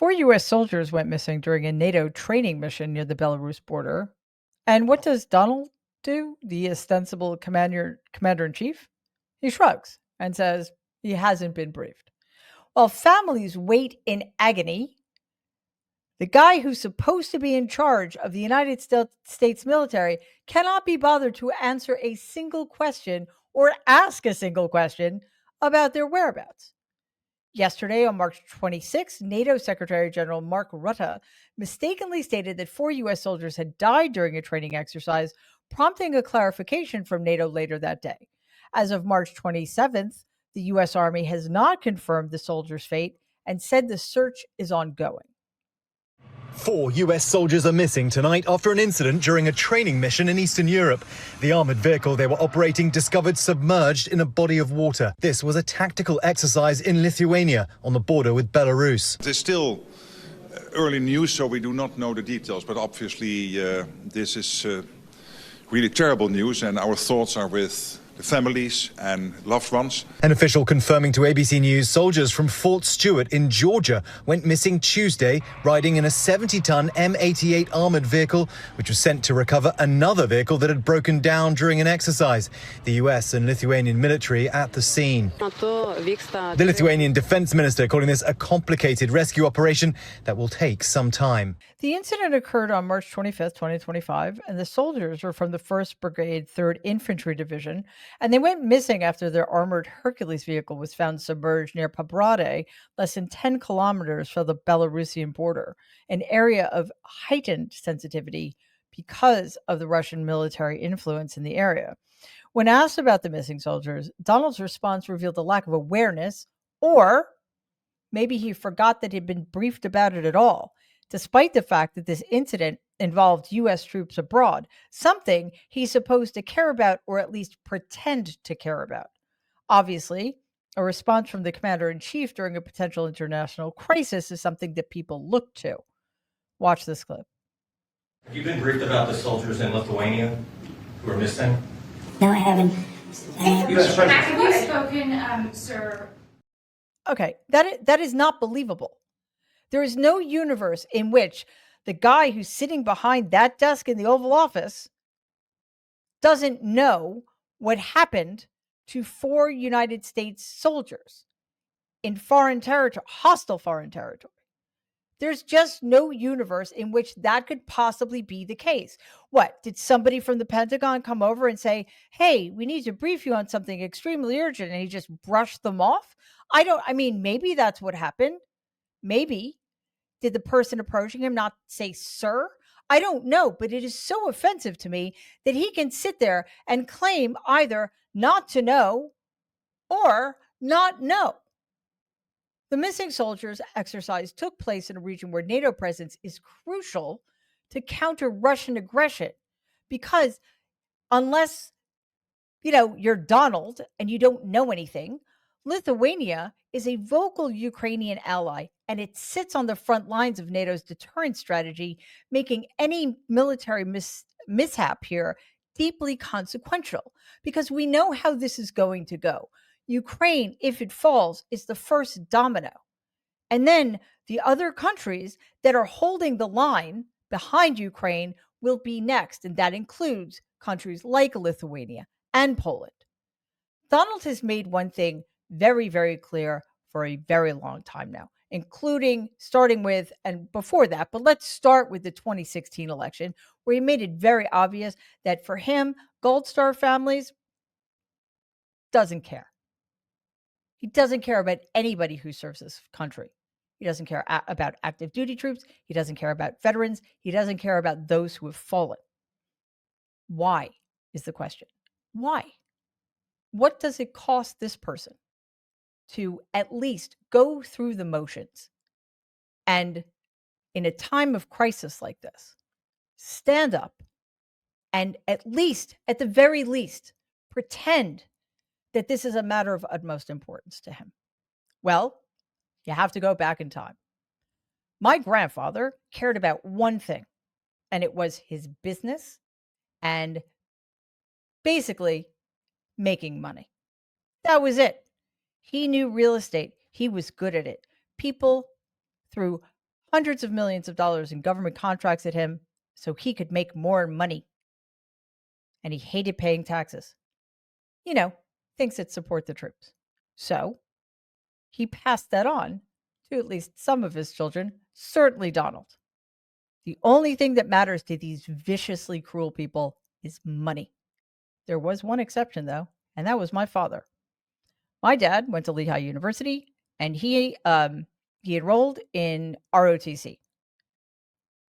Four U.S. soldiers went missing during a NATO training mission near the Belarus border. And what does Donald do, the ostensible commander in chief? He shrugs and says he hasn't been briefed. While families wait in agony, the guy who's supposed to be in charge of the United States military cannot be bothered to answer a single question or ask a single question about their whereabouts. Yesterday, on March 26th, NATO Secretary General Mark Rutte mistakenly stated that four U.S. soldiers had died during a training exercise, prompting a clarification from NATO later that day. As of March 27th, the U.S. Army has not confirmed the soldiers' fate and said the search is ongoing. Four US soldiers are missing tonight after an incident during a training mission in Eastern Europe. The armoured vehicle they were operating discovered submerged in a body of water. This was a tactical exercise in Lithuania on the border with Belarus. It is still early news, so we do not know the details, but obviously this is really terrible news, and our thoughts are with the families and loved ones. An official confirming to ABC News soldiers from Fort Stewart in Georgia went missing Tuesday, riding in a 70-ton M88 armoured vehicle, which was sent to recover another vehicle that had broken down during an exercise. The US and Lithuanian military at the scene. The Lithuanian defence minister calling this a complicated rescue operation that will take some time. The incident occurred on March 25th, 2025, and the soldiers were from the 1st Brigade, 3rd Infantry Division, and they went missing after their armored Hercules vehicle was found submerged near Pabrade, less than 10 kilometers from the Belarusian border, an area of heightened sensitivity because of the Russian military influence in the area. When asked about the missing soldiers, Donald's response revealed a lack of awareness, or maybe he forgot that he'd been briefed about it at all, despite the fact that this incident involved U.S. troops abroad, something he's supposed to care about or at least pretend to care about. Obviously, a response from the commander-in-chief during a potential international crisis is something that people look to. Watch this clip. Have you been briefed about the soldiers in Lithuania who are missing? No, I haven't. Have you spoken, sir? Okay, that is not believable. There is no universe in which the guy who's sitting behind that desk in the Oval Office doesn't know what happened to four United States soldiers in foreign territory, hostile foreign territory. There's just no universe in which that could possibly be the case. What, did somebody from the Pentagon come over and say, hey, we need to brief you on something extremely urgent, and he just brushed them off? Maybe that's what happened. Maybe. Did the person approaching him not say, sir? I don't know, but it is so offensive to me that he can sit there and claim either not to know or not know. The missing soldiers exercise took place in a region where NATO presence is crucial to counter Russian aggression, because unless, you're Donald and you don't know anything, Lithuania is a vocal Ukrainian ally, and it sits on the front lines of NATO's deterrence strategy, making any military mishap here deeply consequential, because we know how this is going to go. Ukraine, if it falls, is the first domino. And then the other countries that are holding the line behind Ukraine will be next, and that includes countries like Lithuania and Poland. Donald has made one thing very, very clear for a very long time now, including starting with, and before that, but let's start with the 2016 election, where he made it very obvious that for him, Gold Star families doesn't care. He doesn't care about anybody who serves this country. He doesn't care about active duty troops. He doesn't care about veterans. He doesn't care about those who have fallen. Why is the question? Why? What does it cost this person to at least go through the motions and, in a time of crisis like this, stand up and at the very least, pretend that this is a matter of utmost importance to him? Well, you have to go back in time. My grandfather cared about one thing, and it was his business and basically making money. That was it. He knew real estate. He was good at it. People, through hundreds of millions of dollars in government contracts at him so he could make more money. And he hated paying taxes. You know, things that support the troops. So he passed that on to at least some of his children, certainly Donald. The only thing that matters to these viciously cruel people is money. There was one exception, though, and that was my father. My dad went to Lehigh University, and he enrolled in ROTC.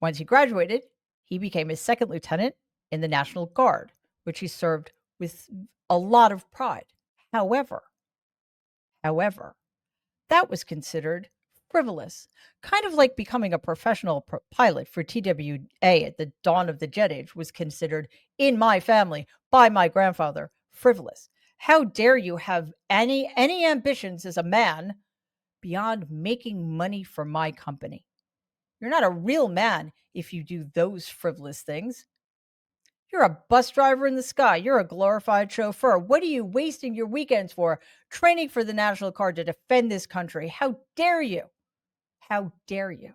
Once he graduated, he became a second lieutenant in the National Guard, which he served with a lot of pride. However, that was considered frivolous, kind of like becoming a professional pilot for TWA at the dawn of the jet age was considered in my family by my grandfather frivolous. How dare you have any ambitions as a man beyond making money for my company? You're not a real man if you do those frivolous things. You're a bus driver in the sky. You're a glorified chauffeur. What are you wasting your weekends for? Training for the National Guard to defend this country. How dare you? How dare you?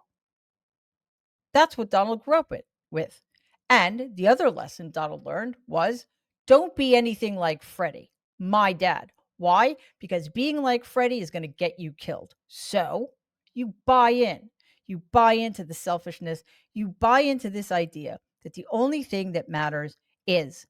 That's what Donald grew up with. And the other lesson Donald learned was don't be anything like Freddie, my dad. Why? Because being like Freddie is going to get you killed. So you buy in. You buy into the selfishness. You buy into this idea that the only thing that matters is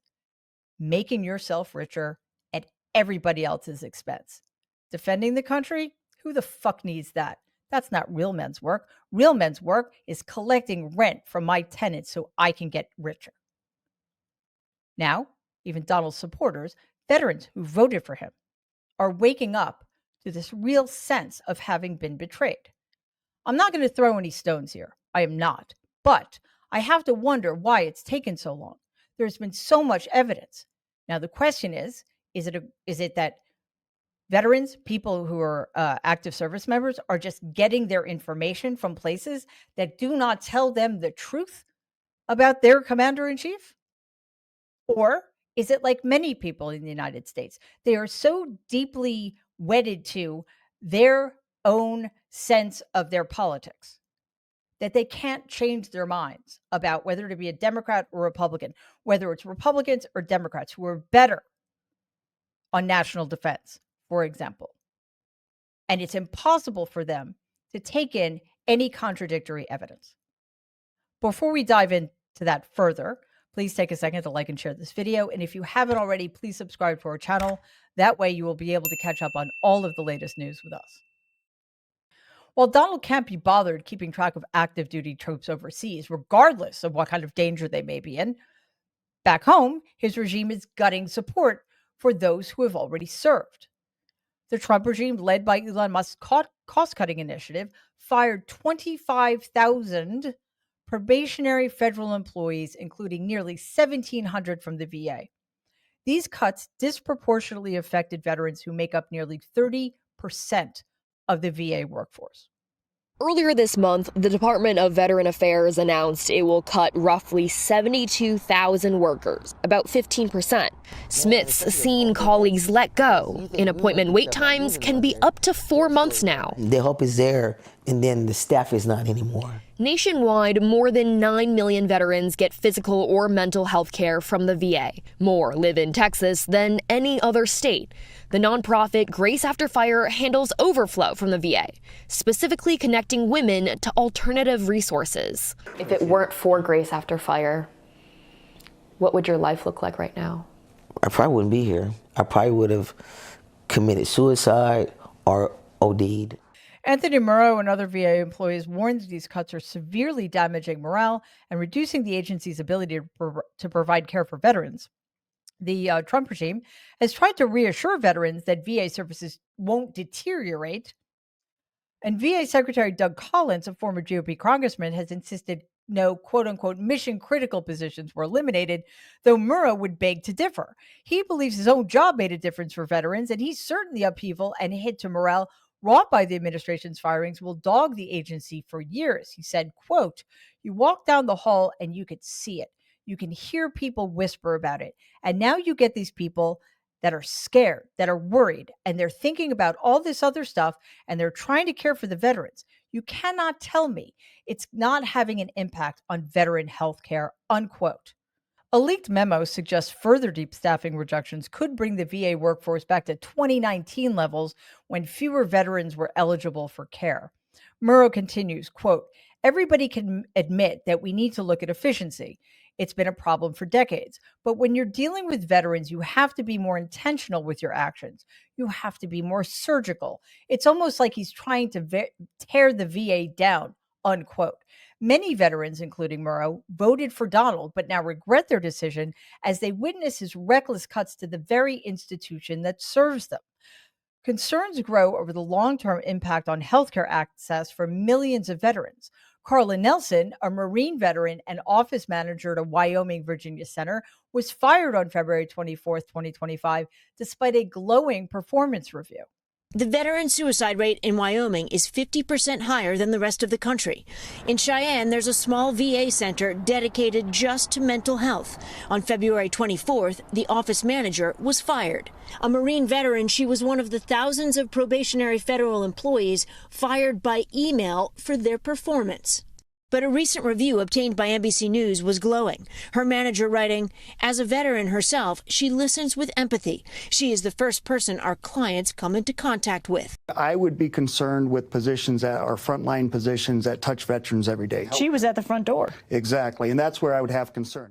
making yourself richer at everybody else's expense. Defending the country? Who the fuck needs that? That's not real men's work. Real men's work is collecting rent from my tenants so I can get richer. Now, even Donald's supporters, veterans who voted for him, are waking up to this real sense of having been betrayed. I'm not going to throw any stones here. I am not. But I have to wonder why it's taken so long. There's been so much evidence. Now, the question is it that veterans, people who are active service members, are just getting their information from places that do not tell them the truth about their commander-in-chief? Or is it like many people in the United States? They are so deeply wedded to their own sense of their politics that they can't change their minds about whether to be a Democrat or Republican, whether it's Republicans or Democrats who are better on national defense, for example. And it's impossible for them to take in any contradictory evidence. Before we dive into that further, please take a second to like and share this video. And if you haven't already, please subscribe to our channel. That way you will be able to catch up on all of the latest news with us. While Donald can't be bothered keeping track of active duty troops overseas, regardless of what kind of danger they may be in, back home, his regime is gutting support for those who have already served. The Trump regime, led by Elon Musk's cost-cutting initiative, fired 25,000 probationary federal employees, including nearly 1,700 from the VA. These cuts disproportionately affected veterans who make up nearly 30% of the VA workforce. Earlier this month, the Department of Veteran Affairs announced it will cut roughly 72,000 workers, about 15%. Smith's seen colleagues let go, and appointment wait times can be up to 4 months now. The hope is there, and then the staff is not anymore. Nationwide, more than 9 million veterans get physical or mental health care from the VA. More live in Texas than any other state. The nonprofit Grace After Fire handles overflow from the VA, specifically connecting women to alternative resources. If it weren't for Grace After Fire, what would your life look like right now? I probably wouldn't be here. I probably would have committed suicide or OD'd. Anthony Murrow and other VA employees warned that these cuts are severely damaging morale and reducing the agency's ability to provide care for veterans. The Trump regime has tried to reassure veterans that VA services won't deteriorate. And VA Secretary Doug Collins, a former GOP congressman, has insisted no quote-unquote mission-critical positions were eliminated, though Murrow would beg to differ. He believes his own job made a difference for veterans, and he's certain the upheaval and hit to morale wrought by the administration's firings will dog the agency for years. He said, quote, "You walk down the hall and you could see it. You can hear people whisper about it. And now you get these people that are scared, that are worried, and they're thinking about all this other stuff, and they're trying to care for the veterans. You cannot tell me it's not having an impact on veteran health care, unquote. A leaked memo suggests further deep staffing reductions could bring the VA workforce back to 2019 levels when fewer veterans were eligible for care. Murrow continues, quote, everybody can admit that we need to look at efficiency. It's been a problem for decades. But when you're dealing with veterans, you have to be more intentional with your actions. You have to be more surgical. It's almost like he's trying to tear the VA down, unquote. Many veterans, including Murrow, voted for Donald, but now regret their decision as they witness his reckless cuts to the very institution that serves them. Concerns grow over the long-term impact on healthcare access for millions of veterans. Carla Nelson, a Marine veteran and office manager at a Wyoming Virginia center, was fired on February 24th, 2025, despite a glowing performance review. The veteran suicide rate in Wyoming is 50% higher than the rest of the country. In Cheyenne, there's a small VA center dedicated just to mental health. On February 24th, the office manager was fired. A Marine veteran, she was one of the thousands of probationary federal employees fired by email for their performance. But a recent review obtained by NBC News was glowing. Her manager writing, as a veteran herself, she listens with empathy. She is the first person our clients come into contact with. I would be concerned with positions that are frontline positions that touch veterans every day. She was at the front door. Exactly, and that's where I would have concern.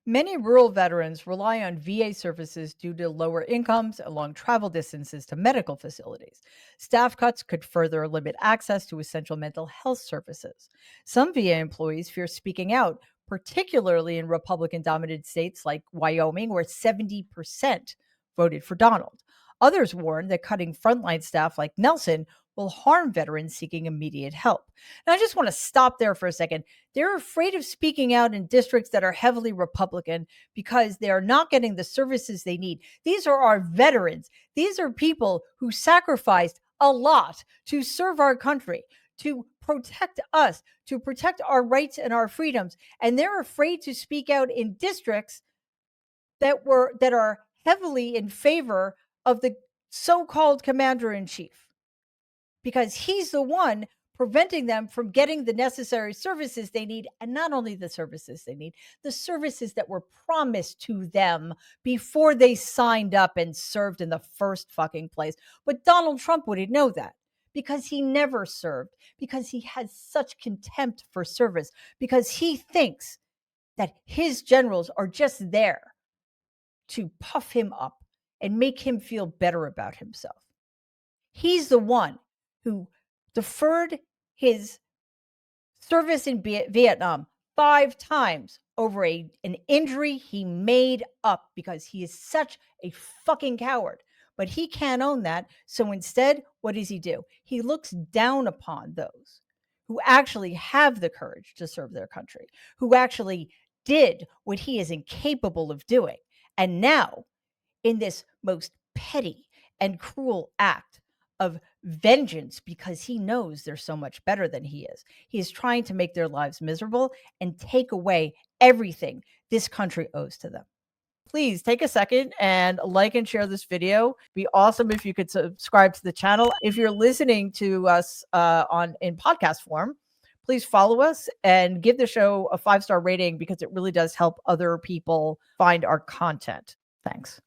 Many rural veterans rely on VA services due to lower incomes and long travel distances to medical facilities. Staff cuts could further limit access to essential mental health services. Some VA employees fear speaking out, particularly in Republican-dominated states like Wyoming, where 70% voted for Donald. Others warn that cutting frontline staff like Nelson will harm veterans seeking immediate help. Now, I just want to stop there for a second. They're afraid of speaking out in districts that are heavily Republican because they are not getting the services they need. These are our veterans. These are people who sacrificed a lot to serve our country, to protect us, to protect our rights and our freedoms. And they're afraid to speak out in districts that are heavily in favor of the so-called commander-in-chief, because he's the one preventing them from getting the necessary services they need. And not only the services they need, the services that were promised to them before they signed up and served in the first fucking place. But Donald Trump wouldn't know that because he never served, because he has such contempt for service, because he thinks that his generals are just there to puff him up and make him feel better about himself. He's the one who deferred his service in Vietnam 5 times over an injury he made up because he is such a fucking coward. But he can't own that. So instead, what does he do? He looks down upon those who actually have the courage to serve their country, who actually did what he is incapable of doing. And now, in this most petty and cruel act of vengeance, because he knows they're so much better than he is trying to make their lives miserable and take away everything this country owes to them. Please take a second and like and share this video. It'd be awesome if you could subscribe to the channel. If you're listening to us in podcast form, please follow us and give the show a 5-star rating because it really does help other people find our content. Thanks.